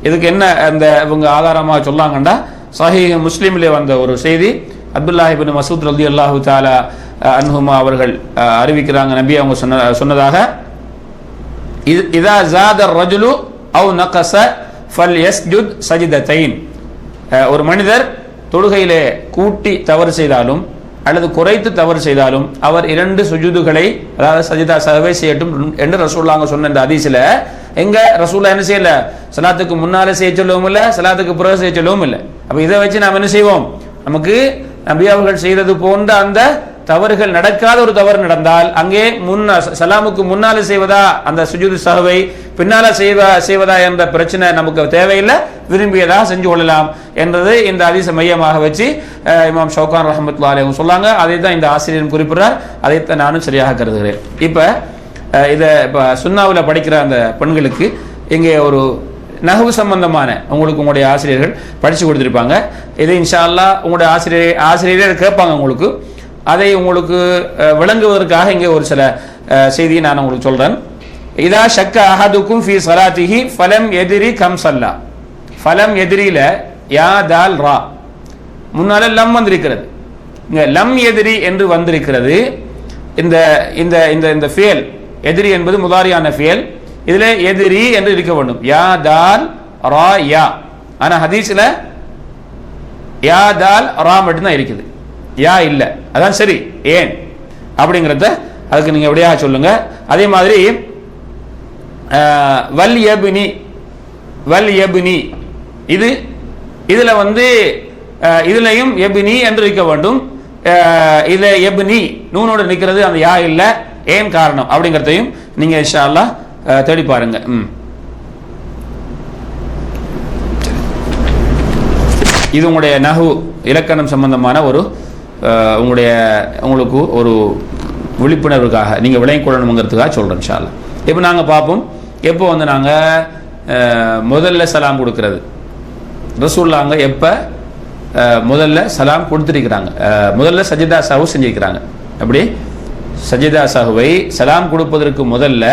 இதுக்கு என்ன அந்த இவங்க ஆதாரமாக சொல்லாங்கண்டா, சஹீஹ் முஸ்லிமிலே வந்த ஒரு செய்தி, அப்துல்லாஹ் இப்னு மஸ்ஊத் ரலியல்லாஹு தஆலா அன்ஹுமா அவர்கள் அறிவிக்கிறாங்க, நபி அவங்க சொன்னதாக, இதா ஜாத ரஜுலு அவ் நகஸ ஃபல்யஸ்ஜுத் சஜிதத்தைன். ஒரு மனிதர் தொழுகையிலே கூட்டி தவறு செய்தாலும் அல்லது குறைத்து தவறு செய்தாலும் அவர் 2 சுஜூதுகளை, அதாவது சஜிதா சஹவை செய்யட்டும் என்று ரசூலுல்லாஹ் சொன்ன இந்த ஹதீஸ்ல எங்க ரசூலுல்லாஹ் என்ன செய்யல, ஸலாத்துக்கு முன்னால செய்ய சொல்லவும் இல்லை, ஸலாத்துக்கு பிறகு செய்ய சொல்லவும் இல்லை. அப்ப இதை வச்சு நாம் என்ன செய்வோம், நமக்கு நபி அவர்கள் செய்தது போன்ற அந்த தவறுகள் நடக்காத ஒரு தவறு நடந்தால் அங்கே சலாமுக்கு முன்னால செய்வதா அந்த சுஜூது சஹவை, பின்னால செய்வதா என்ற பிரச்சனை நமக்கு தேவையில்லை, விரும்பியதாக செஞ்சு கொள்ளலாம் என்றது இந்த ஹதீஸை மையமாக வச்சு இமாம் ஷௌகான் ரஹ்மத்துல்லாஹி அலைஹி சொல்லாங்க. அதை தான் இந்த ஆசிரியரும் குறிப்பிடுறார், அதைத்தான் நானும் சரியாக கருதுகிறேன். இப்போ இதை இப்போ சுன்னாவில் படிக்கிற அந்த பெண்களுக்கு இங்கே ஒரு நஹ்வு சம்பந்தமான உங்களுக்கு உங்களுடைய ஆசிரியர்கள் படித்து கொடுத்துருப்பாங்க. இதை இன்ஷா அல்லாஹ் உங்களுடைய ஆசிரியரே கேட்பாங்க உங்களுக்கு. அதை உங்களுக்கு விளங்குவதற்காக இங்கே ஒரு சில செய்தியை நான் உங்களுக்கு சொல்றேன். இதா ஷக்க அஹதுக்கும் ஃபீ ஸலாத்திஹி ஃபலம் யத்ரி கம் ஸல்லா. ஃபலம் யத்ரில யா தால் ரா முன்னால லம் வந்திருக்கிறது, இங்க லம் யத்ரி என்று வந்திருக்கிறது. இந்த இந்த இந்த இந்த ஃபியல் எதிரி என்பது முதாரியான ஃபியல், இதுல எதிரி என்று இருக்க வேண்டும், யா தால் ரா யா. ஆனா ஹதீஸ்ல யா தால் ரா மட்டும் தான் இருக்குது, யா இல்ல. அதான் சரி, ஏன் அப்படிங்கிறத அதுக்கு நீங்க எப்படியாக சொல்லுங்க. அதே மாதிரி வல் யப்னி, வல் யப்னி இதுல வந்து இதுலயும் யப்னி என்று இருக்க வேண்டும். இதுல யப்னி நூனோட நிற்கிறது, அந்த யா இல்ல, ஏன் காரணம் அப்படிங்கிறதையும் நீங்க இன்ஷா அல்லாஹ் தேடி பாருங்க. இது உங்களுடைய நஹு இலக்கணம் சம்பந்தமான ஒரு உங்களுக்கு ஒரு விழிப்புணர்வுக்காக நீங்கள் விளங்கிக் கொள்ளணுங்கிறதுக்காக சொல்கிறேன் இன்ஷா அல்லாஹ். இப்போ நாங்கள் பார்ப்போம், எப்போ வந்து நாங்கள் முதல்ல சலாம் கொடுக்கறது, ரசூலுல்லாஹ் எப்போ முதல்ல சலாம் கொடுத்துருக்கிறாங்க, முதல்ல சஜிதா சஹு செஞ்சிருக்கிறாங்க. அப்படி சஜிதா சஹுவை சலாம் கொடுப்பதற்கு முதல்ல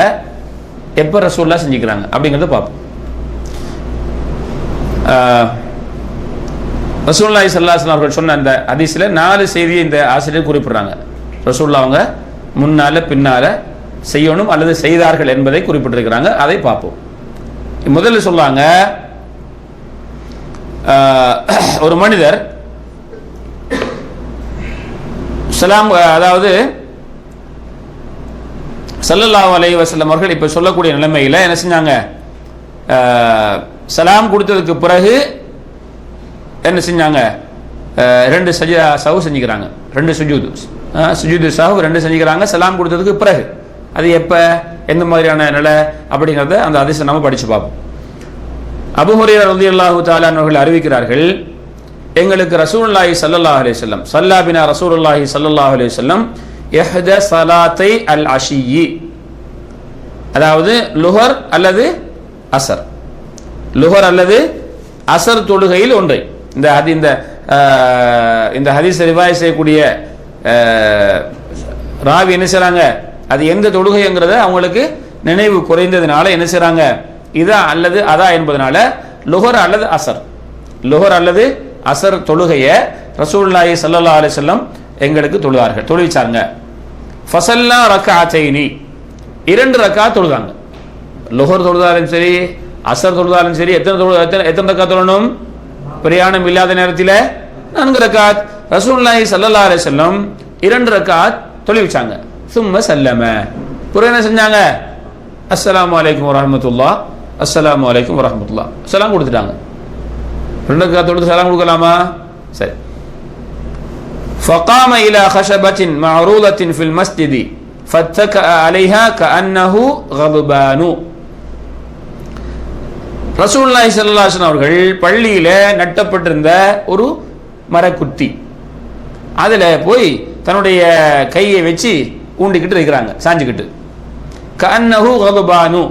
எப்போ ரசூலுல்லாஹ் செஞ்சுக்கிறாங்க அப்படிங்கிறத பார்ப்போம். ரசூலுல்லாஹி ஸல்லல்லாஹு அலைஹி வஸல்லம் அவர்கள் சொன்ன அந்த ஹதீஸ்ல 4 செய்தியை இந்த ஆசிரியர் குறிப்பிடுறாங்க. ரசூலுல்லாஹ் அவங்க முன்னால பின்னால செய்யணும் அல்லது செய்தார்கள் என்பதை குறிப்பிட்டிருக்கிறாங்க. அதை பார்ப்போம். முதல்ல சொல்றாங்க, ஒரு மனிதர் சலாம், அதாவது ஸல்லல்லாஹு அலைஹி வஸல்லம் அவர்கள் இப்ப சொல்லக்கூடிய நிலைமையில என்ன செஞ்சாங்க, சலாம் கொடுத்ததுக்கு பிறகு என்ன செஞ்சாங்க, 2 சஜிதா சஹு செஞ்சுக்கிறாங்க, 2 சுஜூது சஹு 2 செஞ்சுக்கிறாங்க சலாம் கொடுத்ததுக்கு பிறகு. அது எப்ப, எந்த மாதிரியான நிலை அப்படிங்கிறத அந்த ஹதீஸை நம்ம படிச்சு பார்ப்போம். அபூ ஹுரைரா ரலியல்லாஹு தஆலா அவர்கள் அறிவிக்கிறார்கள், எங்களுக்கு ரசூலுல்லாஹி ஸல்லல்லாஹு அலைஹி வஸல்லம் ஸல்லா பினா ரசூலுல்லாஹி ஸல்லல்லாஹு அலைஹி வஸல்லம் இஹ்தா ஸலாத்தை அல் அஷியி, அதாவது லுஹர் அல்லது அஸர், லுஹர் அல்லது அஸர் தொழுகையில் ஒன்றை. இந்த ஹதீஸ் ரிவாய் செய்யக்கூடிய ராவி என்ன செய்றாங்க, அது எந்த தொழுகைங்கிறத அவங்களுக்கு நினைவு குறைந்ததுனால என்ன செய்றாங்க, இதா அல்லது அதா என்பதனால லுஹர் அல்லது அஸர், லுஹர் அல்லது அஸர் தொழுகைய ரசூலுல்லாஹி ஸல்லல்லாஹு அலைஹி வஸல்லம் எங்களுக்கு தொழுவிச்சாங்க. ஃபஸல்லா ரக்அத்தைனி, 2 ரக்அத் தொழுதாங்க. லுஹர் தொழுதாலும் சரி அஸர் தொழுதாலும் சரி எத்தனை ரக்அத் தொழணும், பிரயாணம் இல்லாத நேரத்தில் 4 ரக்அத். ரசூலுல்லாஹி ஸல்லல்லாஹு அலைஹி வஸல்லம் 2 ரக்அத் தொழுவிச்சாங்க. சும்ம சல்லம, பிறகு என்ன செஞ்சாங்க, அஸ்ஸலாமு அலைக்கும் வரஹ்மத்துல்லாஹ், அஸ்ஸலாமு அலைக்கும் வரஹ்மத்துல்லாஹ், சலாம் கொடுத்துட்டாங்க. 2 ரக்அத் தொழுது சலாம் கொடுக்கலாமா, சரி. فقام الى خشبه معروضه في المسجد فاتكأ عليها كأنه غضبان. ரசூலுல்லாஹி ஸல்லல்லாஹு அலைஹி வஸல்லம் அவர்கள் பள்ளியில நட்டப்பட்டிருந்த ஒரு மரக்குத்தி, அதுல போய் தன்னுடைய கையை வச்சு ஊண்டிக்கிட்டு இருக்கிறாங்க, சாஞ்சுக்கிட்டு. கஅன்னஹு கதுபானு,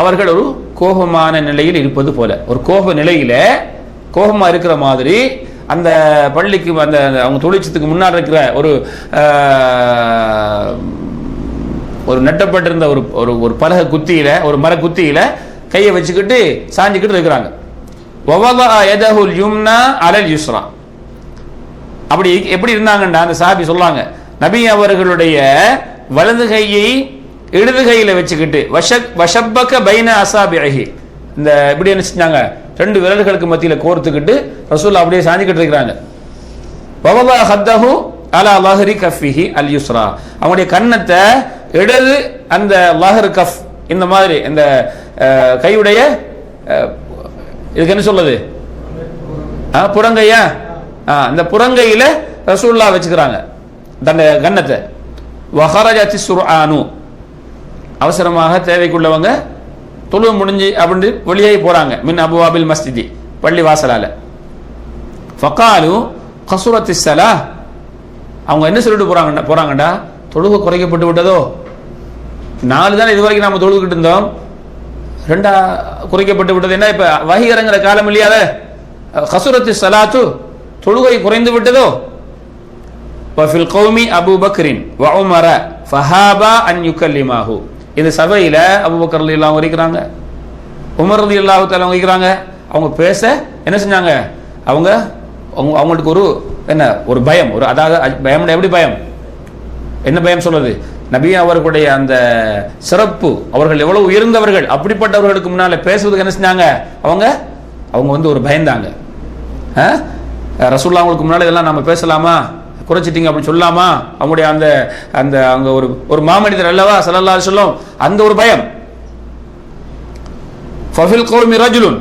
அவர்கள் ஒரு கோபமான நிலையில் இருப்பது போல, ஒரு கோப நிலையில கோபமா இருக்கிற மாதிரி அந்த பள்ளிக்கு அந்த அவங்க தொழிற்சத்துக்கு முன்னாடி இருக்கிற ஒரு நட்டப்பட்டிருந்த ஒரு பலகை குத்தியில, ஒரு மர குத்தியில கையை வச்சுக்கிட்டு சாஞ்சிக்கிட்டு இருக்கிறாங்க. வவதா யதஹுல் யும்னா அலல் யுஸ்ரா. அப்படி எப்படி இருந்தாங்கண்டா அந்த சஹாபி சொல்றாங்க, நபி அவர்களுடைய வலது கையை இடது கையில வச்சுக்கிட்டு வஷப்பக பைன அசாபிஹி, இந்த இப்படி என்ன செஞ்சாங்க, ரெண்டு விரல்களுக்கு மத்தியில கோர்த்துக்கிட்டு ரசூலுல்லாஹ் அப்படியே சாஞ்சிக்கிட்டு இருக்கிறாங்க. வவதா ஹத்தஹு அலா லஹரி கஃபிஹி அல் யுஸ்ரா, அவங்களுடைய கன்னத்தை இடது அந்த லஹர் கஃப், இந்த மாதிரி இந்த கையுடைய இதுக்கு என்ன சொல்லுது, புறங்கையா, அந்த புறங்கையில ரசூலுல்லாஹ் வச்சுக்கிறாங்க தன்னை கன்னத்தை. வஹரஜத்தி சுர்ஆனு, அவசரமாக தேவைக்குள்ளவங்க தொழுவு முடிஞ்சு அப்படின்னு வெளியே போறாங்க. மின் அபுவாபில் மஸ்ஜிதி, பள்ளி வாசலால. ஃபகாலு கசுரத்தி ஸலாஹ், அவங்க என்ன சொல்லிட்டு போறாங்கடா, தொழுகை குறைக்கப்பட்டு விட்டதோ. 4 தான் இதுவரைக்கும் நாம தொழுதுகிட்டு இருந்தோம், 2 குறைக்கப்பட்டு விட்டது. என்ன இப்ப வஹி இறங்குற காலம் இல்லையாத, கசுரத்தி ஸலாத்து, தொழுகை குறைந்து விட்டதோ. வஃபில் கௌமி அபூ பக்ரின் வ உமர ஃபஹாபா அன் யுகல்லிமாஹு, இந்த சபையில அபூபக்கர் ரலியல்லாஹு இருக்கிறாங்க, உமர் ரலியல்லாஹு தஆலா இருக்கிறாங்க. அவங்க பேச என்ன செஞ்சாங்க, அவங்களுக்கு ஒரு என்ன ஒரு பயம், ஒரு அதாவது பயம், எப்படி பயம், என்ன பயம் சொல்றது, நபி அவர்களுடைய அந்த சிறப்பு, அவர்கள் எவ்வளவு உயர்ந்தவர்கள், அப்படிப்பட்டவர்களுக்கு முன்னால பேசுவதுக்கு என்ன செஞ்சாங்க, அவங்க வந்து ஒரு பயந்தாங்க. ரசூலுல்லாஹ் அவங்களுக்கு முன்னால இதெல்லாம் நம்ம பேசலாமா, குறைச்சிட்டீங்க அப்படின்னு சொல்லலாமா, அவங்களுடைய அந்த அந்த அங்க ஒரு மாமனிதர் அல்லவா ஸல்லல்லாஹு அலைஹி வஸல்லம், அந்த ஒரு பயம். ஃபஃபில் கௌமி ரஜுலுன்,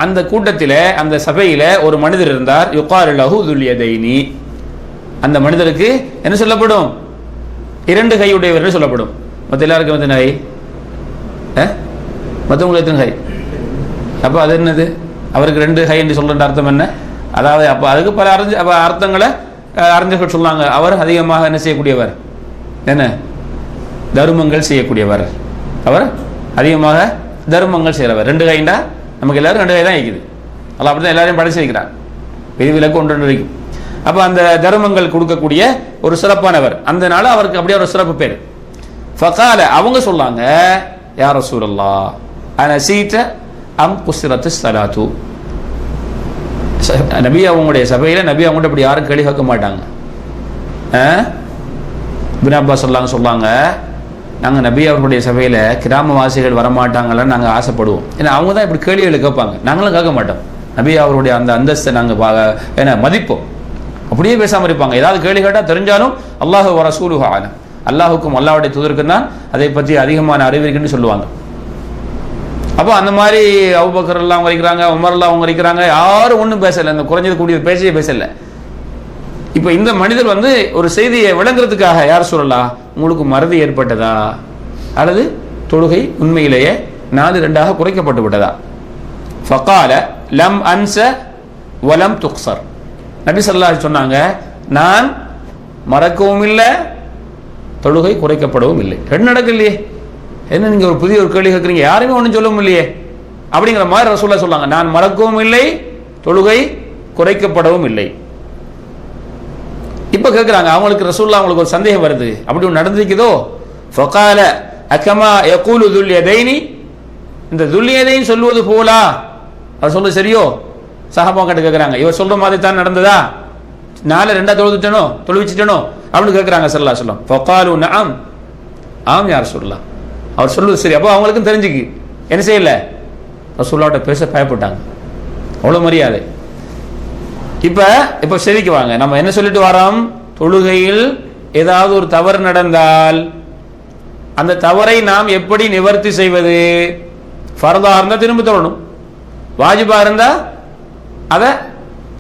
அந்த கூட்டத்திலே அந்த சபையில ஒரு மனிதர் இருந்தார். யுகாலு லஹு துல் யதைனி, அந்த மனிதருக்கு என்ன சொல்லப்படும், 2 கையுடையவர்கள் சொல்லப்படும். மற்ற எல்லாருக்கும் எத்தனை கை, மற்றவங்களுக்கு எத்தனை கை, அப்ப அது என்னது, அவருக்கு 2 கை என்று சொல்ற அர்த்தம் என்ன, அதாவது அப்ப அதுக்கு பல அர்த்தங்களை அறிஞர்கள் சொன்னாங்க. அவர் அதிகமாக என்ன செய்யக்கூடியவர், என்ன தர்மங்கள் செய்யக்கூடியவர், அவர் அதிகமாக தர்மங்கள் செய்கிறவர். 2 கைண்டா நமக்கு எல்லாரும் 2 கை தான் இருக்குது, அல்ல அப்படிதான் எல்லாரையும் படைச்சு வைக்கிறார், விதிவிலக்கு 1 இருக்கும். அப்ப அந்த தர்மங்கள் கொடுக்கக்கூடிய ஒரு சிறப்பானவர், அதனால அவருக்கு அப்படியே ஒரு சிறப்பு பேர். ஃபகால, அவங்க சொன்னாங்க, யா ரசூலல்லாஹ் அனஸீத அம் குஸ்ரத்து ஸலாத்து, நபி அவங்களுடைய சபையில நபி அவங்கள்ட்ட இப்படி யாரும் கேள்வி கேட்க மாட்டாங்க. இப்னு அப்பாஸ் சொல்லாங்க, நாங்கள் நபி அவர்களுடைய சபையில் கிராமவாசிகள் வரமாட்டாங்களான்னு நாங்கள் ஆசைப்படுவோம். ஏன்னா அவங்க தான் இப்படி கேள்விகளை கேட்பாங்க, நாங்களும் கேட்க மாட்டோம். நபி அவருடைய அந்த அந்தஸ்தை நாங்கள் என்ன மதிப்போம், அப்படியே பேசாமல் இருப்பாங்க. ஏதாவது கேள்வி கேட்டால் தெரிஞ்சாலும் அல்லாஹு வ ரசூலுஹு அலம், அல்லாஹுக்கும் அல்லாஹ்வுடைய தூதருக்கும் தான் அதை பற்றி அதிகமான அறிவு இருக்குன்னு சொல்லுவாங்க. அப்போ அந்த மாதிரி அபூபக்கர் எல்லாம் வரைக்கிறாங்க, உமர் எல்லாம் அவங்க வரைக்கிறாங்க, யாரும் ஒன்றும் பேசலை, இந்த குறைஞ்சது கூடிய பேச்சையே பேசலை. இப்போ இந்த மனிதர் வந்து ஒரு செய்தியை விளங்குறதுக்காக, யார் சொல்லலாம், உங்களுக்கு மறதி ஏற்பட்டதா அல்லது தொழுகை உண்மையிலேயே 4-2 குறைக்கப்பட்டு விட்டதா. ஃபகால லம் அன்ச வலம் துக்ஸர், நபி ஸல்லல்லாஹு அலைஹி சொன்னாங்க, நான் மறக்கவும் இல்லை, தொழுகை குறைக்கப்படவும் இல்லை. 2 நடக்கலையே, என்ன நீங்க ஒரு புதிய ஒரு கேள்வி கேட்குறீங்க, யாருமே ஒன்றும் சொல்லவும் இல்லையே அப்படிங்கிற மாதிரி ரசூலுல்லாஹ் சொன்னாங்க. நான் மறக்கவும் இல்லை, தொழுகை குறைக்கப்படவும் இல்லை. இப்ப கேட்கிறாங்க அவங்களுக்கு, ரசூலுல்லாஹ் அவங்களுக்கு ஒரு சந்தேகம் வருது, அப்படி ஒன்று நடந்திருக்குதோ. ஃபகால அகமா யகூலு துல் யதைனி, இந்த துல் யதைன் சொல்வது போலா, அவர் சொல்றது சரியோ, சஹாபா கிட்ட கேட்கிறாங்க, இவர் சொல்ற மாதிரி தான் நடந்ததா, 4-2 தொழுவிச்சிட்டனோ அப்படின்னு கேட்கிறாங்க ஸல்லல்லாஹு அலைஹி வஸல்லம். ஃபகாலு நஅம், ஆம் யா ரசூலுல்லாஹ், அவர் சொல்லுவது சரி. அப்போ அவங்களுக்கும் தெரிஞ்சுக்கு என்ன செய்யல, ரசூலுல்லாஹ்ட்ட பேச பயப்பட்டாங்க, அவ்வளோ மரியாதை. இப்போ சரிக்கு வாங்க, நம்ம என்ன சொல்லிட்டு வரோம், தொழுகையில் ஏதாவது ஒரு தவறு நடந்தால் அந்த தவறை நாம் எப்படி நிவர்த்தி செய்வது. ஃபர்தா இருந்தால் திரும்ப தொழணும், வாஜிபா இருந்தா அதை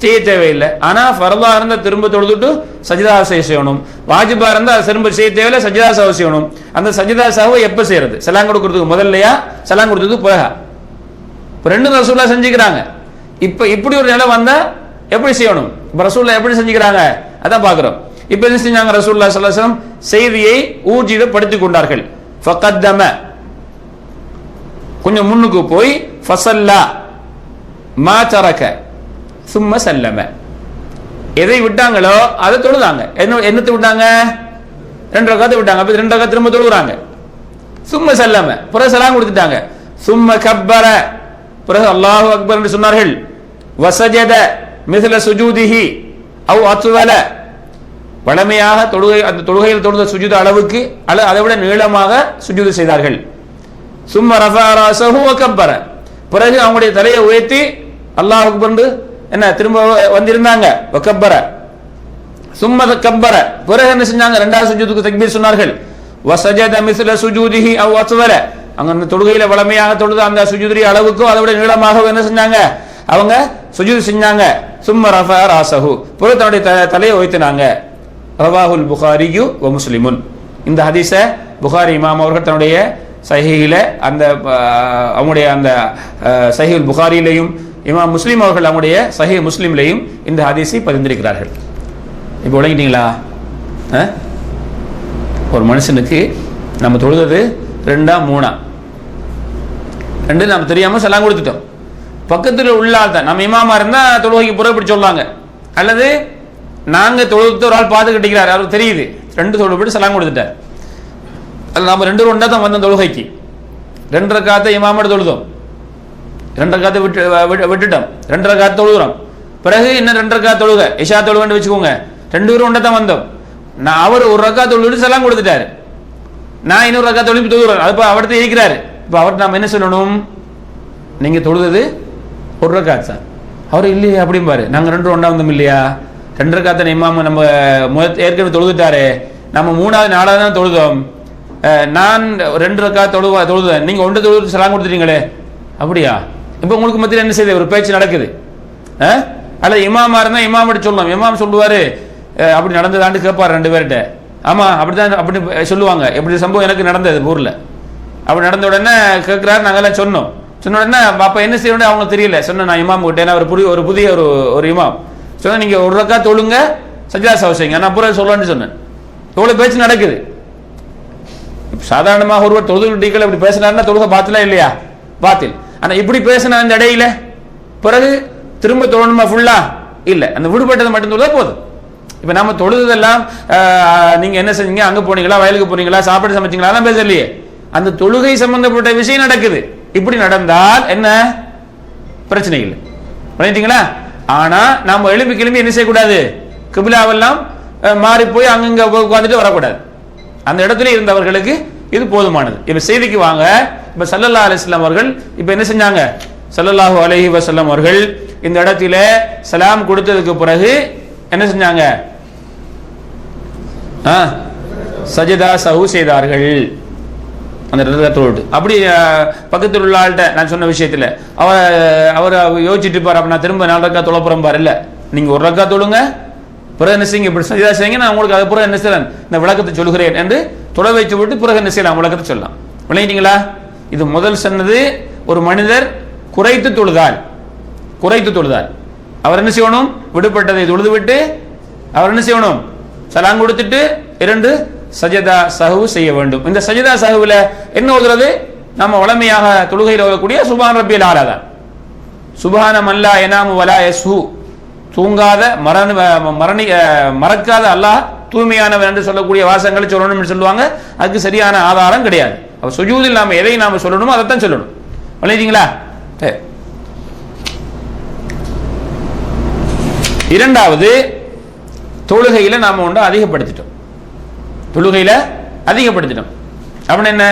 செய்ய தேவையில்லை. ஆனா ஃபர்தா இருந்தால் திரும்ப தொழுதுட்டு சஜிதா செய்யணும், வாஜிபா இருந்தால் அதை திரும்ப செய்ய தேவையில்லை, சஜிதா சஹு செய்யணும். அந்த சஜிதா சஹுவை எப்போ செய்யறது, சலாம் கொடுக்கறதுக்கு முதல்லையா, சலாம் கொடுத்ததுக்கு பிறகா? இப்போ 2 ரசூலுல்லாஹ் செஞ்சுக்கிறாங்க. இப்போ இப்படி ஒரு நிலை வந்தா எப்படி செய்யணும், இப்போ ரசூலுல்லாஹ் எப்படி செஞ்சுக்கிறாங்க அதான் பார்க்குறோம். இப்போ என்ன செஞ்சாங்க, ரசூலுல்லாஹ் ஸல்லல்லாஹு அலைஹி வஸல்லம் செய்தியை ஊர்ஜிதப்படுத்திக் கொண்டார்கள். ஃபகத்தம, கொஞ்சம் முன்னுக்கு போய், ஃபஸல்லா மா தரக சும்ம சல்லம, எதை விட்டாங்களோ அதை தொழுதாங்க. என்னத்தை விட்டாங்க, 2 ரக்காத்தை விட்டாங்க. அப்போ 2 ரக்காத் திரும்ப தொழுகிறாங்க. சும்ம சல்லம, பிறகு சலாம் கொடுத்துட்டாங்க. சும்ம கப்பர, பிறகு அல்லாஹு அக்பர் என்று சொன்னார்கள். வசஜத மிஸ்ல சுஜூதிஹி அவ் அத்வல, வளமையாக தொழுகை அந்த தொழுகையில் தொழுத சுஜூத் அளவுக்கு அல்லது அதை விட நீளமாக சுஜூது செய்தார்கள். சும்ம ரஃபா ரஸஹு வ கப்பர, பிறகு அவங்களுடைய தலையை உயர்த்தி அல்லாஹ் அக்பர் என்ன திரும்ப வந்திருந்தாங்க. வ கப்பர சும்ம கப்பர, பிறகு என்ன செஞ்சாங்க, இரண்டாவது சுஜூதுக்கு தக்பீர் சொன்னார்கள். வசஜத மிஸ்ல சுஜூதிஹி அவ் அத்வல, அங்க அந்த தொழுகையில வளமையாக தொழுத அந்த சுஜூதுடைய அளவுக்கு அதை விட நீளமாக என்ன செஞ்சாங்க, அவங்க சுஜூது செஞ்சாங்க. சும்ம ரஃபா ரஸஹு, பிறகு தன்னுடைய தலையை உயர்த்தினாங்க. ரவாஹுல் புகாரியு வ முஸ்லிமுன், இந்த ஹதீஸை புகாரி இமாம் அவர்கள் தன்னுடைய சஹீஹில அந்த அவங்களுடைய அந்த சஹீஹுல் புகாரியிலையும் இமாம் முஸ்லீம் அவர்கள் அவங்களுடைய சஹீஹ் முஸ்லிம்லையும் இந்த ஹதீஸை பதிந்திருக்கிறார்கள். இப்போ விளங்கிட்டீங்களா? ஒரு மனுஷனுக்கு நம்ம தொழுது 2 3 2 நம்ம தெரியாம சலாம் கொடுத்துட்டோம். பக்கத்தில் உள்ள ஆள் தான் நம்ம இமாமா இருந்தா தொழுகைக்கு புற இப்படி சொல்லாங்க, அல்லது நாங்க தொழுது ஒரு ஆள் பார்த்து கட்டிக்கிறார், அவருக்கு தெரியுது 2 தொழுது சலாம் கொடுத்துட்டார். அதில் நம்ம 2 ஒன்றா தான் வந்தோம் தொழுகைக்கு. 2 ரக்காத்தை இமாமோட தொழுதோம், 2 ரக்காத்தை விட்டுட்டோம், 2 ரக்காத்து தொழுகிறோம். பிறகு இன்னும் 2 ரக்காத்து தொழுக இஷா தொழுகன்னு வச்சுக்கோங்க. 2 பேரும் ஒன்றா தான் வந்தோம். நான் அவர் ஒரு ரக்காத்து தொழுவிட்டு சலாம் கொடுத்துட்டாரு, நான் இன்னொரு ரக்காத்து தொழுவி தொழுகிறேன். அது அவர்கிட்ட இருக்கிறாரு. இப்போ அவர்கிட்ட நம்ம என்ன சொல்லணும், நீங்க தொழுது 1 ரக்காத் சார். அவர் இல்லையா அப்படிம்பாரு, நாங்கள் 2 ஒன்றா வந்தோம் இல்லையா, 2 ரக்காத்தை இமாம நம்ம ஏற்கனவே தொழுதுட்டாரு, நம்ம 3வது 4வது தான் தொழுதோம், நான் 2 ரக்காத் தொழுதேன், நீங்க 1 தொழுது சலாம் கொடுத்துட்டீங்களே, அப்படியா? இப்போ உங்களுக்கு மத்தியில் என்ன செய்யுது, ஒரு பேச்சு நடக்குது. அல்ல இமாமா இருந்தா இமாமிட்ட சொல்லலாம், இமாம் சொல்லுவாரு அப்படி நடந்ததாண்டு கேட்பாரு 2 பேர்கிட்ட. ஆமா அப்படிதான் அப்படி சொல்லுவாங்க. எப்படி சம்பவம் எனக்கு நடந்தது ஊர்ல, அப்படி நடந்த உடனே கேட்கிறாரு, நாங்கெல்லாம் சொன்னோம். சொன்ன உடனே அப்ப என்ன செய்யணும் அவங்க தெரியல. சொன்ன நான் இமாம் கிட்ட, ஒரு புதிய ஒரு இமாம் சொன்ன, நீங்க 1 ரக்காத் தொழுங்க, சஜ்தா சஹ் செய்யுங்க, நான் அப்புறம் சொல்லலாம்னு சொன்னேன். எவ்வளவு பேச்சு நடக்குது. சாதாரணமாக ஒருவர் தொழுதுகள் இப்படி பேசினாருன்னா தொழுகை பாத்திலா இல்லையா? பாத்தில். ஆனா இப்படி பேசின அந்த இடையில பிறகு திரும்ப தொழணுமா ஃபுல்லா? இல்ல, அந்த விடுபட்டது மட்டும் தொழுதா போதும். இப்ப நம்ம தொழுதெல்லாம் நீங்க என்ன செஞ்சீங்க, அங்க போனீங்களா, வயலுக்கு போனீங்களா, சாப்பாடு சமைச்சீங்களா, அதெல்லாம் பேசலையே. அந்த தொழுகை சம்பந்தப்பட்ட விஷயம் நடக்குது. இப்படி நடந்தால் என்ன பிரச்சனை இல்லை, பண்ணிட்டீங்களா? ஆனா நாம எழுப்பி கிளம்பி என்ன செய்யக்கூடாது, கிபிலாவெல்லாம் மாறி போய் அங்கங்க உட்கார்ந்துட்டு வரக்கூடாது. அந்த இடத்துல இருந்தவர்களுக்கு இது போதுமானது. இப்ப செய்திக்கு வாங்க. இப்ப ஸல்லல்லாஹு அலைஹி வஸல்லம் அவர்கள் இப்ப என்ன செஞ்சாங்க, ஸல்லல்லாஹு அலைஹி வஸல்லம் அவர்கள் இந்த இடத்துல சலாம் கொடுத்ததுக்கு பிறகு என்ன செஞ்சாங்க, சஜதா சஹு செய்தார்கள். அந்த இடத்துல அப்படி பக்கத்தில் உள்ள ஆள்கிட்ட நான் சொன்ன விஷயத்துல அவர் யோசிச்சுட்டு இருப்பார், அப்ப நான் திரும்ப 4 ரக்காத் தொழப்புறம் பாரு. இல்ல, நீங்க 1 ரக்காத் தொழுங்க, பிறகு என்ன செய்யுங்க, இப்படி சஜதா செய்யுங்க, நான் உங்களுக்கு அது பிறகு என்ன செய்யறேன், இந்த விளக்கத்தை சொல்கிறேன் என்று தொலை வைத்து விட்டு பிறகு என்ன செய்யலாம், விளக்கத்தை சொல்லலாம். விளங்கிட்டீங்களா? இது முதல் சொன்னது, ஒரு மனிதர் குறைத்து தொழுதால் அவர் என்ன செய்யணும், விடுபட்டதை தொழுது விட்டு அவர் என்ன செய்யணும், சலாம் கொடுத்துட்டு 2 சஜதா சஹு செய்ய வேண்டும். இந்த சஜதா சஹுல என்ன ஓதுறது, நம்ம வளமையாக தொழுகையில் ஓதக்கூடிய சுப்ஹான ரப்பியல் ஆலா தான். சுப்ஹான மல்லா யனாமு வலா யஸ்ஹு, தூங்காத மறக்காத அல்லாஹ் தூய்மையானவன் என்று சொல்லக்கூடிய வாசகங்களை சொல்லணும்னு சொல்லுவாங்க. அதுக்கு சரியான ஆதாரம் கிடையாது. அப்ப சுஜூதில் நாம எதை நாம சொல்லணுமோ அதைத்தான் சொல்லணும். விளங்கிட்டீங்களா? இரண்டாவது, தொழுகையில நாம ஒன்று அதிகப்படுத்திட்டோம். அப்படின்னு என்ன,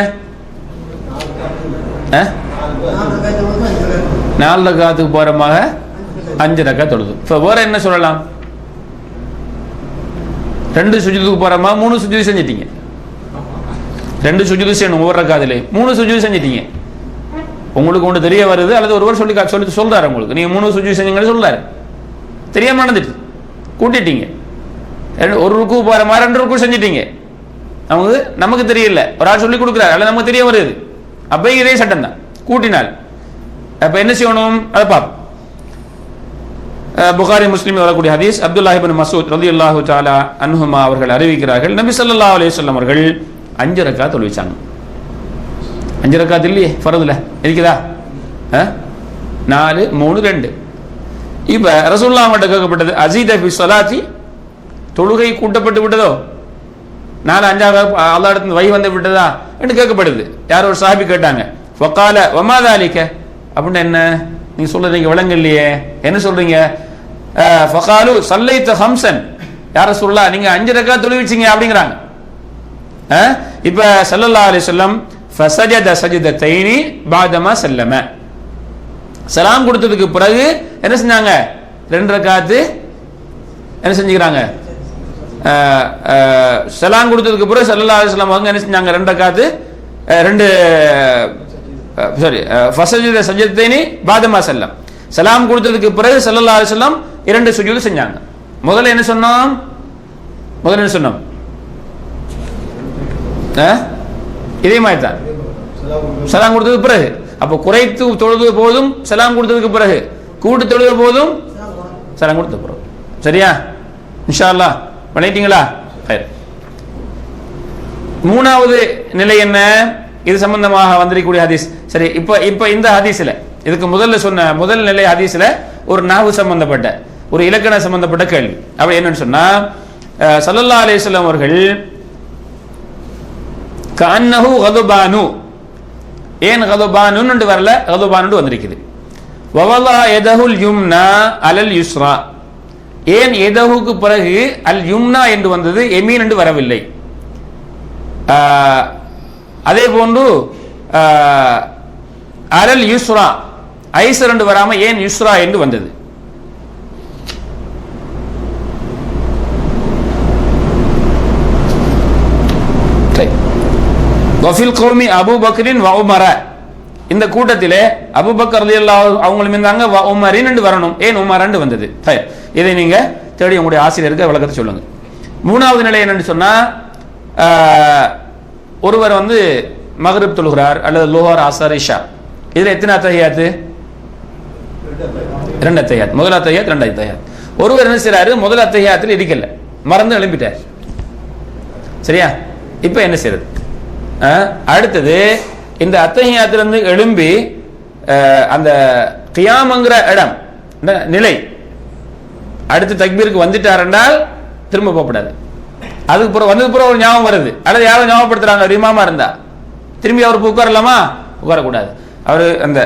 4 ரக்காத்துக்கு போறமாக 5 ரக்காத் தொழுது. இப்ப வேற என்ன சொல்லலாம், 2 சுஜூதுக்கு போறமா 3 சுஜூது செஞ்சிட்டீங்க. 2 சுஜூது செய்யணும் ஒவ்வொரு ரக்காத்திலே, 3 சுஜூது செஞ்சிட்டீங்க. உங்களுக்கு ஒன்று தெரிய வருது, அல்லது ஒருவர் சொல்றாரு உங்களுக்கு, நீங்க 3 சுஜூது செஞ்சீங்கன்னு சொல்றாரு, தெரியாம நடந்துட்டு கூட்டிட்டீங்க. 1 ருக்கு போற மாதிரி 2 ருக்கு செஞ்சிட்டீங்க. நமக்கு தெரியல, ஒரு ஆள் சொல்லி கொடுக்குறாரு, அல்ல நமக்கு தெரிய வருது, அப்ப இதே சட்டம் தான் கூட்டினால். அப்ப என்ன செய்யணும் அதை பார்ப்போம். புகாரி முஸ்லிம் வரக்கூடிய ஹதீஸ், அப்துல்லாஹ் இப்னு மஸ்ஊத் ரலியல்லாஹு தஆலா அன்ஹுமா அவர்கள் அறிவிக்கிறார்கள், நபி ஸல்லல்லாஹு அலைஹி வஸல்லம் அவர்கள் 5 ரக்காத் தொழுவிச்சாங்க. 5 ரக்காத் இல்லையே ஃபர்துல இருக்குதா? 4 3 2. இப்ப ரசூலுல்லாஹ் கிட்ட கேட்கப்பட்டது, அஸீத ஃபி ஸலாத்தி, தொழுகை கூட்டப்பட்டு விட்டதோ, 4 5 அல்லாஹ் இடத்துல வஹி வந்து விட்டதா என்று கேட்கப்படுது. யாரோ ஒரு சஹாபி கேட்டாங்க, ஃபகால வமா தாலிக, அப்படின்னா என்ன நீங்க சொல்றீங்க விளங்கலையே, என்ன சொல்றீங்க? ஃபகாலு சல்லைத ஹம்சன், யார சொல்லலாம் நீங்க 5 ரக்காத் தொழுவிச்சீங்க அப்படிங்கிறாங்க. இப்ப ஸல்லல்லாஹு அலைஹி வஸல்லம் ஃபஸஜத சஜதத்தைனி பாதமா சல்லம, சலாம் கொடுத்ததுக்கு பிறகு என்ன செஞ்சாங்க? 2 ரக்காத்து என்ன செஞ்சுக்கிறாங்க? சலாம் கொடுத்ததுக்கு பிறகு ஸல்லல்லாஹு அலைஹி வஸல்லம் அவங்க என்ன செஞ்சாங்க? 2 ரக்காத்து ஃபஸஜத சஜதத்தைனி பாதமா சல்லம், சலாம் கொடுத்ததுக்கு பிறகு ஸல்லல்லாஹு அலைஹி வஸல்லம் 2 சுஜூது செஞ்சாங்க. முதல்ல என்ன சொன்னோம்? இதே மாதிரி தான் சலாம் கொடுத்ததுக்கு பிறகு. அப்ப குறைத்து தொழுது போதும் சலாம் கொடுத்ததுக்கு பிறகு, கூட்டு தொழுது போதும் சலாம் கொடுத்த பிறகு. சரியா? இன்ஷா அல்லாஹ் பண்ணிட்டீங்களா? மூணாவது நிலை என்ன? இது சம்பந்தமாக வந்திருக்கக்கூடிய ஹதீஸ். சரி, இப்ப இந்த ஹதீஸ்ல இதுக்கு முதல்ல சொன்ன முதல் நிலை ஹதீஸ்ல ஒரு நஹ்வு சம்பந்தப்பட்ட ஒரு இலக்கண சம்பந்தப்பட்ட கேள்வி. அப்படி என்னன்னு சொன்னா, ஸல்லல்லாஹு அலைஹி வஸல்லம் அவர்கள் கஅன்னஹு கதுபானு, ஏன் கதுபானுன்னு வரல, கதுபானு வந்திருக்குது. வவல்லா யதஹுல் யும்னா அலல் யுஸ்ரா, ஏன் யதஹுக்கு பிறகு அல் யும்னா என்று வந்தது, யமீன் என்று வரவில்லை? அதே போன்று அலல் யுஸ்ரா ஐசர் என்று வராம ஏன் யுஸ்ரா என்று வந்தது? வஃபில் கௌமி அபூபக்கரின் வ உமர, இந்த கூட்டத்திலே அபூபக்கர் ரலியல்லாஹு அவங்களும் இருந்தாங்க, வ உமரின் என்று வரணும், ஏன் உமரன்னு வந்தது? இதை நீங்க தேடி உங்களுடைய ஆசிரியருக்கு விளக்கத்தை சொல்லுங்க. மூணாவது நிலை என்னன்னு சொன்னா, ஒருவர் மக்ரிப் தொழுகிறார் அல்லது லோஹர் அஸர் இஷா, இதுல எத்தனை அத்தஹியாத்து? 2 அத்தஹியாத். முதல் அத்தஹியாத் 2 அத்தஹியாத். ஒருவர் என்ன செய்றாரு? முதல் அத்தஹியாத்தில் இருக்கல, மறந்து எழும்பிட்டார். சரியா? இப்ப என்ன செய்யறது? அடுத்தது இந்த அத்தஹியாத்திலிருந்து எழும்பி அந்த கியாம்ங்கிற இடம் நிலை அடுத்து தக்பீருக்கு வந்துட்டார் என்றால் திரும்ப போகக்கூடாது. அதுக்கு பிறகு வந்தது பிறகு ஒரு ஞாபகம் வருது, அல்லது யாரும் ஞாபகப்படுத்துறாங்க, ஒரு இமாமா இருந்தா திரும்பி அவருக்கு உட்காரலாமா? உட்காரக்கூடாது. அவர் அந்த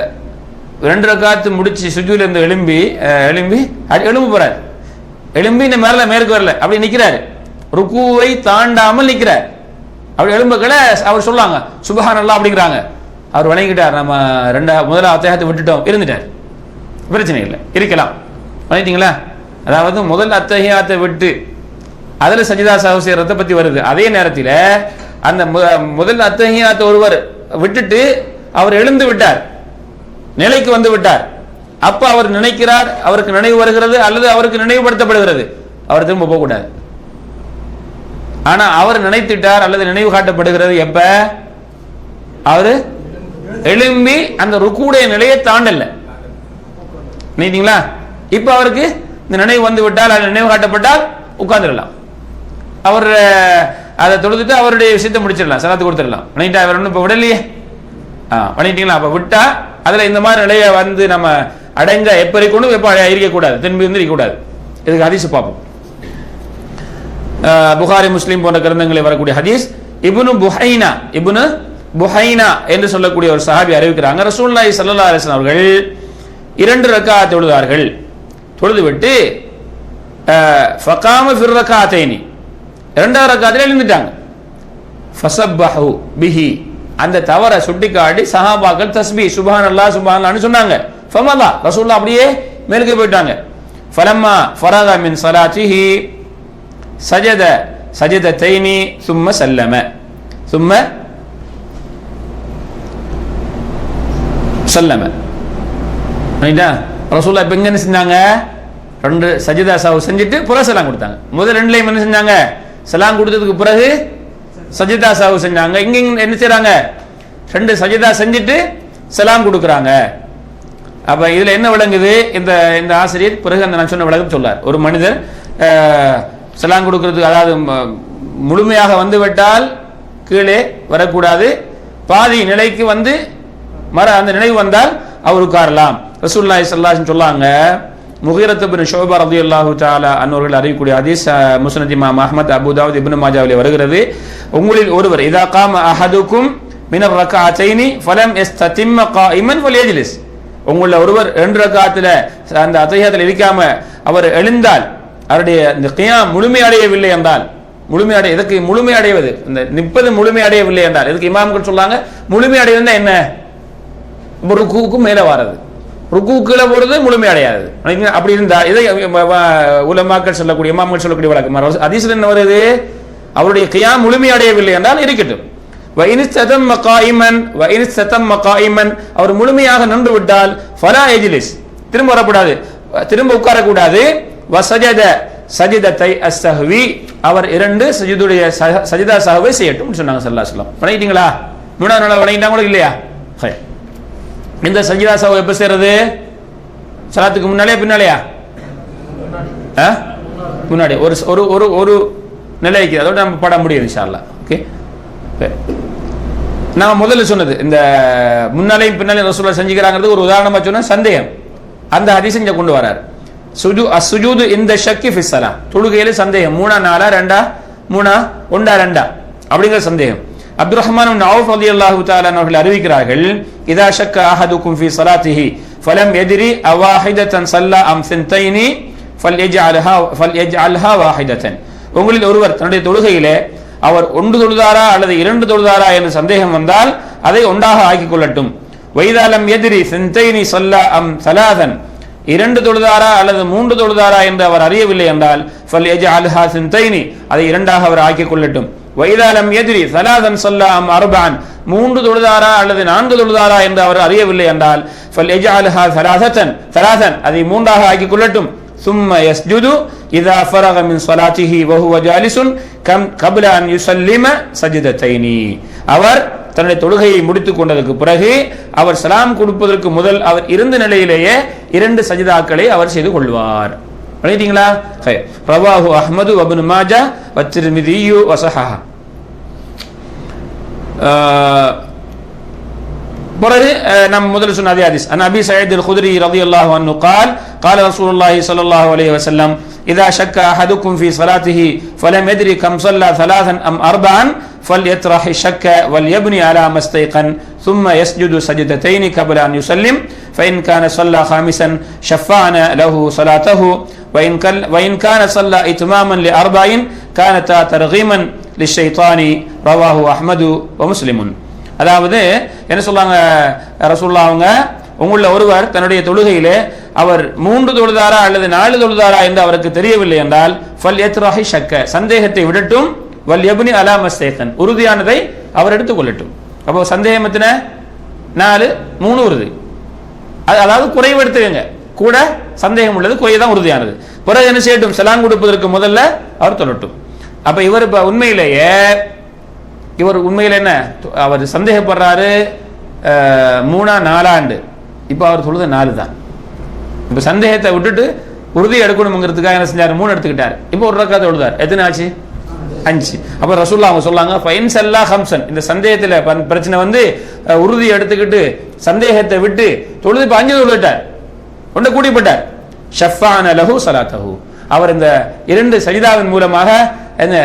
2 ரக்காத்து முடிச்சு சுஜூல இருந்து எழும்பி போறாரு, எழும்பி இந்த மேற்கு வரல, அப்படி நிக்கிறாரு, ருக்குவை தாண்டாமல் நிக்கிறார். அப்படி எழும்புகளை அவர் சொல்லுவாங்க சுப்ஹானல்லாஹ் அப்படிங்கிறாங்க. அவர் வணங்கிட்டார், நம்ம முதலாவது அத்தஹியாத்தை விட்டுட்டோம், இருந்துட்டார், பிரச்சனை இல்லை, இருக்கலாம். வணங்கிட்டீங்களா? அதாவது முதல் அத்தஹியாத்தை விட்டு அதுல சஜிதா சஹவு செய்யறத பத்தி வருது. அதே நேரத்தில் அந்த முதல் அத்தஹியாத்தை ஒருவர் விட்டுட்டு அவர் எழுந்து விட்டார், நிலைக்கு வந்து விட்டார். அப்ப அவர் நினைக்கிறார், அவருக்கு நினைவு வருகிறது அல்லது அவருக்கு நினைவுபடுத்தப்படுகிறது, அவர் திரும்ப போகக்கூடாது. ஆனா அவர் நினைத்துட்டார் அல்லது நினைவு காட்டப்படுகிறது எப்ப? அவரு எழும்பி அந்த ருக்குடைய நிலையை தாண்டல. நினைத்தீங்களா? இப்ப அவருக்கு இந்த நினைவு வந்து விட்டால் அல்லது நினைவு காட்டப்பட்டால் உட்கார்ந்துடலாம். அவர் அதை தொழுதுட்டு அவருடைய விஷயத்தை முடிச்சிடலாம், சலாத்து கொடுத்துடலாம். பண்ணிட்டா அவர் ஒன்றும் இப்போ விடலையே, பண்ணிட்டீங்களா? அப்போ விட்டா அதில் இந்த மாதிரி நிலையை நம்ம அடைஞ்ச எப்போ இருக்கணும், எப்போ இருக்கக்கூடாது, திரும்பி இருக்கக்கூடாது. இதுக்கு ஹதீஸ் பார்ப்போம். புகாரி முஸ்லீம் போன்ற கிரந்தங்களில் வரக்கூடிய ஹதீஸ். இப்னு புஹைனா என்று சொல்லக்கூடிய ஒரு சஹாபி அறிவிக்கிறாங்க, ரசூலுல்லாஹி ஸல்லல்லாஹு அலைஹி வஸல்லம் அவர்கள் 2 ரக்காத் தொழுதார்கள். தொழுதுவிட்டு ஃபகாம ஃபிர் ரக்காத்தைனி, 2வது ரக்காத்தில் எழுந்துட்டாங்க. ஃபஸப்பஹு பிஹி, அந்த தவறை சுட்டிக்காட்டி சஹாபாக்கள் தஸ்பீஹ் சுப்ஹானல்லாஹ் சுப்ஹானல்லாஹ்னு சொன்னாங்க. ஃபமலா, ரசூலுல்லாஹ் அப்படியே மேலுக்கு போயிட்டாங்க. ஃபலம்மா ஃபரக மின் ஸலாத்திஹி சஜத சஜதத்தைனி சும்ம சல்லம சும்ம சல்லம. ரசூலுல்லாஹ் இப்ப எங்க செஞ்சாங்க? 2 சஜிதா சஹவு செஞ்சுட்டு புற சலாம் கொடுத்தாங்க. முதல் 2லையும் என்ன செஞ்சாங்க? சலாம் கொடுத்ததுக்கு பிறகு சஜிதா சஹவு செஞ்சாங்க. இங்க என்ன செய்றாங்க? 2 சஜிதா செஞ்சுட்டு சலாம் கொடுக்குறாங்க. அப்ப இதுல என்ன விளங்குது? இந்த ஆசிரியர் பிறகு அந்த நான் சொன்ன விளக்கம் சொல்லார். ஒரு மனிதர் சலாம் கொடுக்கிறது, அதாவது முழுமையாக வந்து விட்டால் கீழே வரக்கூடாது, பாதி நிலைக்கு அந்த நினைவு வந்தால் அவர் உட்காரலாம். ரசூலுல்லாஹி ஸல்லல்லாஹு அலைஹி வஸல்லம் சொல்லாங்க, முகீரத் இப்னு ஷுபா ரலியல்லாஹு தஆலா அன்ஹு அறிவிக்கக்கூடிய ஹதீஸ் முஸ்னத் இமாம் அஹ்மத், அபூ தாவூத், இப்னு மாஜாவிலே வருகிறது. உங்களில் ஒருவர் இதா காம அஹதுக்கும் மினர் ரக்அத்தைனி ஃபலம் யஸ்ததிம்ம காயிமன் ஃபல்யஜ்லிஸ். உங்கள ஒருவர் 2 ரக்அத்துல அந்த அத்தஹியாத்தில் இருக்காம அவர் எழுந்தால் அவருடைய இந்த கியாம் முழுமை அடையவில்லை என்றால், எதுக்கு முழுமை அடைவது, இந்த நிற்பது முழுமை அடையவில்லை என்றால், எதுக்கு இமாம்கள் சொல்றாங்க முழுமை அடைவதுன்னா என்ன, ருக்குவுக்கு மேல வாரது, ருக்குவுக்குள்ள போறது முழுமை அடையாது. அப்படி இருந்தா இதை உலமாக்கள் சொல்லக்கூடிய இமாம்கள் சொல்லக்கூடிய வழக்கம். ஹதீஸ்ல என்ன வருது, அவருடைய கியாம் முழுமை அடையவில்லை என்றால் இருக்கட்டும். அவர் முழுமையாக நின்று விட்டால் ஃபலா யஜ்லிஸ், திரும்ப வரக்கூடாது, திரும்ப உட்காரக்கூடாது. வசஜத சஜிதத்தை அஸ்ஸஹ்வி, அவர் 2 சஜிதுடைய சஜிதா சஹ்வை செய்யட்டும் சொன்னாங்க ஸல்லல்லாஹு அலைஹி வஸல்லம். வணங்கிட்டீங்களா? 3வது நாள் வணங்கிட்டாங்களோ இல்லையா? இந்த சஜிதா சஹ்வை எப்ப செய்யறது? ஸலாத்துக்கு முன்னாலே பின்னாலேயா? முன்னாடி ஒரு ஒரு ஒரு நிலைக்கு, அதோட நம்ம பட முடியும் இன்ஷா அல்லாஹ். ஓகே, நான் முதல்ல சொன்னது இந்த முன்னாலையும் பின்னாலையும் ரசூலுல்லாஹ் செஞ்சுக்கிறாங்கிறது ஒரு உதாரணமா சொன்ன சந்தேகம், அந்த ஹதீஸ் இங்க கொண்டு வரார். சுஜூது இந்த ஷக்கி ஃபி ஸலா, தொழுகையில சந்தேகம் 3 4 2 3 1 2 அப்படிங்கிற சந்தேகம். அப்துர் ரஹ்மான் இப்னு அவுஃப் ரலியல்லாஹு தஆலா அவர்கள் அறிவிக்கிறார்கள், இதா ஷக்க அஹதுக்கும் ஃபி ஸலாத்திஹி ஃபலம் யத்ரி அவாஹிதத்தன் ஸல்லா அம் ஸின்தைனி ஃபல்யஜ்அல்ஹா வாஹிதத்தன். உங்களில் ஒருவர் தன்னுடைய தொழுகையிலே அவர் 1 தொழுதாரா அல்லது 2 தொழுதாரா என்று சந்தேகம் வந்தால் அதை ஒன்றாக ஆக்கிக் கொள்ளட்டும். வைதாலம் எதிரி ஸின்தைனி ஸல்லா அம் ஸலாதன், 2 தொழுதாரா அல்லது 3 தொழுதாரா என்று அவர் அறியவில்லை என்றால் ஃபல்யஜ்அல்ஹா ஸின்தைனி, அதை 2ஆக அவர் ஆக்கிக் கொள்ளட்டும். வைதாலம் எதிரி ஸலாதன் ஸல்லா அம் அர்பஅன், 3 தொழுதாரா அல்லது 4 தொழுதாரா என்று அவர் அறியவில்லை என்றால் ஃபல்யஜ்அல்ஹா ஸலாதன், அதை 3ஆக ஆக்கிக் கொள்ளட்டும். ثم يسجد اذا فرغ من صلاته وهو جالس قبل ان يسلم سجدتين. அவர் தன்னுடைய தொழுகையை முடித்துக் கொண்டதற்கு பிறகு அவர் சலாம் கொடுப்பதற்கு முதல் அவர் இருந்த நிலையிலேயே 2 சஜிதாக்களை அவர் செய்து கொள்வார். புரியுதுங்களா? ரவாஹு அஹ்மது வ இப்னு மாஜா வ திர்மிதி வ ஸஹஹ. பிறகு நம்ம முதல்ல சொன்ன அதே ஹதீஸ், அன் அபி சயீத் அல்-குத்ரி ரலியல்லாஹு அன்ஹு قال قال رسول الله صلى الله عليه وسلم اذا شك احدكم في صلاته فلم يدري كم صلى 3 ام 4 فليطرح الشك وليبني على ما استيقن ثم يسجد سجدتين قبل ان يسلم فان كان صلى خامسا شفعنا له صلاته وان كان صلى اتماما ل4 كانت ترغيما للشيطان. رواه احمد ومسلم. அதாவது என்ன சொல்றாங்க ரசூலுல்லாஹ் அவங்க, உங்கள ஒருவர் தன்னுடைய தொழுகையிலே அவர் 3 தொழுதாரா அல்லது 4 தொழுதாரா என்று அவருக்கு தெரியவில்லை என்றால் ஃபல்யத்ரஹி ஷக்க, சந்தேகத்தை விடட்டும், வல்யப்னி அலா மஸ்தேகன், உறுதியானதை அவர் எடுத்துக் கொள்ளட்டும். அப்போ சந்தேகம் எத்தனை? 4 3 உறுதி, அதாவது குறைவு எடுத்துக்கங்க, கூட சந்தேகம் உள்ளது, குறைதான் உறுதியானது. பிறகு என்ன செய்யட்டும்? சலாம் கொடுப்பதற்கு முதல்ல அவர் தொழட்டும். அப்ப இவர் உண்மையில என்ன, அவர் சந்தேகப்படுறாரு 3 4 இப்ப அவர் சொல்லுது 4 தான். இப்ப சந்தேகத்தை விட்டுட்டு உறுதி எடுக்கணுங்கிறதுக்காக என்ன செஞ்சாரு? 3 எடுத்துக்கிட்டாரு. இப்ப ஒரு ரக்காத் தொழுதார், எத்தனை ஆச்சு? 5. அப்ப ரசூலுல்லாஹ் அவங்க சொல்லாங்க ஃபைன் ஸல்லா ஹம்சன், இந்த சந்தேகத்துல பிரச்சனை வந்து உறுதி எடுத்துக்கிட்டு சந்தேகத்தை விட்டு தொழுது இப்ப 5 தொழுதுட்டார், ஒன்றை கூட்டிப்பட்டார். ஷஃபான லஹு ஸலாத்தஹு, அவர் இந்த 2 சஜிதாவின் மூலமாக என்ன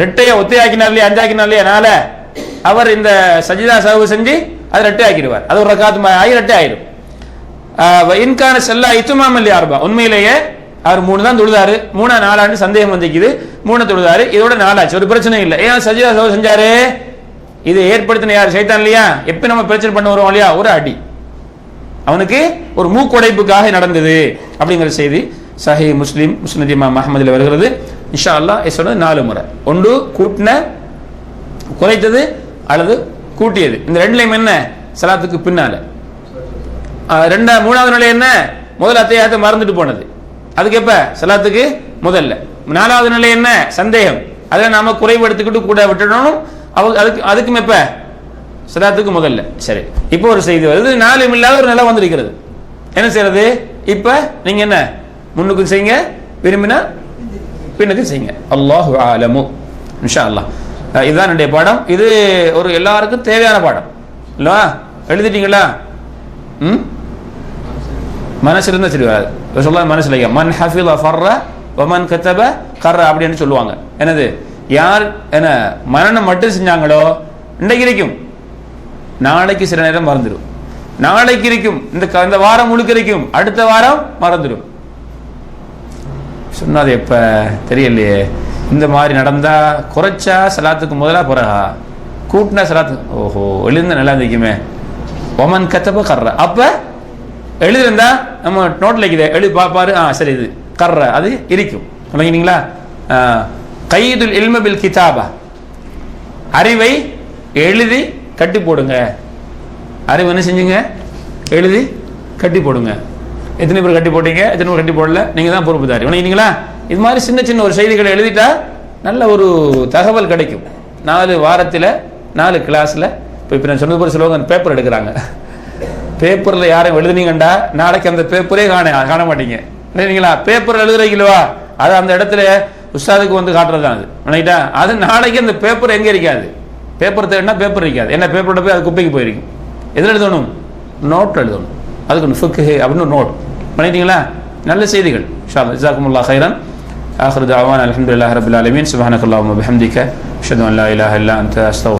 ரெட்டையை ஒத்தையாக்கினார் இல்லையா, 5 ஆக்கினார் இல்லையா, 4 அவர் இந்த சஜிதா சஹவு செஞ்சு அதை ரெட்டை ஆக்கிடுவார். அது ஒரு ரக்காத் ஆகி ரெட்டை ஆயிடும். இன்கான செல்லா இத்துமாம் இல்லையா அர்பா, உண்மையிலேயே அவர் 3 தான் தொழுதாரு, 3 4 சந்தேகம் வந்துக்குது, 3 தொழுதாரு, இதோட 4 ஆச்சு, ஒரு பிரச்சனை இல்லை. ஏன் சஜிதா சஹவு செஞ்சாரு? இது ஏற்படுத்தின யார்? ஷைத்தான் இல்லையா? எப்ப நம்ம பிரச்சனை பண்ண வரோம் இல்லையா, ஒரு அடி அவனுக்கு ஒரு மூக்குடைப்புக்காக நடந்தது அப்படிங்கிற செய்தி சஹீஹ் முஸ்லிம் முஸ்னத் இமாம் அஹ்மதில் வருகிறது. இன்ஷா அல்லாஹ் சொன்னது 4 முறை, ஒன்று கூட்டின குறைத்தது அல்லது கூட்டியது, இந்த 2லையும் என்ன சலாத்துக்கு பின்னால. 3வது நிலை என்ன? முதல் அத்தையாயத்தை மறந்துட்டு போனது, அதுக்கு எப்ப? சலாத்துக்கு முதல்ல. 4வது நிலை என்ன? சந்தேகம், அதில் நாம குறைவு எடுத்துக்கிட்டு கூட விட்டுடணும், அதுக்கும் எப்ப? சலாத்துக்கு முதல்ல. சரி, இப்போ ஒரு செய்தி வருது, 4 இல்லாத ஒரு நிலை வந்திருக்கிறது, என்ன செய்யறது? இப்ப நீங்க என்ன முன்னுக்கு செய்யுங்க, விரும்பினா பின்னுக்கு செய்யுங்க. அல்லாஹு ஆலமு. இன்ஷா அல்லாஹ் இதுதான் என்னுடைய பாடம். இது ஒரு எல்லாருக்கும் தேவையான பாடம் இல்லவா? எழுதிட்டீங்களா? மனசுல இருந்தா சரி வராது. சொல்ல மனசுல மன் ஹஃபிஸ ஃபர்ர வ மன் கதப கர்ர அப்படின்னு சொல்லுவாங்க. என்னது? யார் என்ன மனனம் மட்டும் செஞ்சாங்களோ இன்றைக்கு இருக்கும், நாளைக்கு சில நேரம் மறந்துடும். நாளைக்கு இருக்கும், இந்த வாரம் முழுக்க இருக்கும், அடுத்த வாரம் மறந்துடும். சொன்னது எப்ப தெரியலையே. இந்த மாதிரி நடந்தா குறைச்சா சலாத்துக்கு முதலா பிறகா, கூட்டினா சலாத்து ஓஹோ எழுந்த நல்லா இருந்துக்குமே. ஒமன் கத்தப்ப கர்ற, அப்ப எழுதிருந்தா நம்ம நோட்டில் இருக்குது, எழுதி பார்ப்பாரு, சரி இது கர்ற, அது இருக்கும். விளங்கினீங்களா? கைதுல் இல்ம பில் கிதாபா, அறிவை எழுதி கட்டி போடுங்க. அறிவு என்ன செஞ்சுங்க? எழுதி கட்டி போடுங்க. எத்தனை பேர் கட்டி போட்டீங்க, எத்தனை பேர் கட்டி போடல, நீங்கள் தான் பொறுப்புதாரி. விளங்கினீங்களா? இது மாதிரி சின்ன சின்ன ஒரு செய்திகளை எழுதிட்டா நல்ல ஒரு தகவல் கிடைக்கும். 4 வாரத்தில் 4 கிளாஸில் இப்போ நான் சொன்னது போல சிலவங்க பேப்பர் எடுக்கிறாங்க. பேப்பரில் யாரும் எழுதுனீங்கண்டா நாளைக்கு அந்த பேப்பரே காண மாட்டீங்க. இல்லைங்களா? பேப்பர் எழுதுறீங்களா, அது அந்த இடத்துல உஸ்தாதுக்கு வந்து காட்டுறது தான். அது நினைக்கிட்டா அது நாளைக்கு அந்த பேப்பர் எங்கே இருக்காது. பேப்பர் தேடினா பேப்பர் இருக்காது. என்ன பேப்பரோட போய் அது குப்பைக்கு போயிருக்கும். எதில் எழுதணும்? நோட்டில் எழுதணும். அதுக்கு ஃபுக்கு அப்படின்னு ஒரு நோட் பண்ணிட்டீங்களா? நல்ல செய்திகள். இன்ஷா அல்லாஹ். ஜஸாக்குமுல்லாஹ் கைரன். ஆகிரு தஅவானா அல்ஹம்துலில்லாஹி ரப்பில் ஆலமீன். சுப்ஹானக்கல்லாஹும்ம வபிஹம்திக அஷ்ஹது அன் லா இலாஹா இல்லா அன்த அஸ்தக்ஃபிருக்க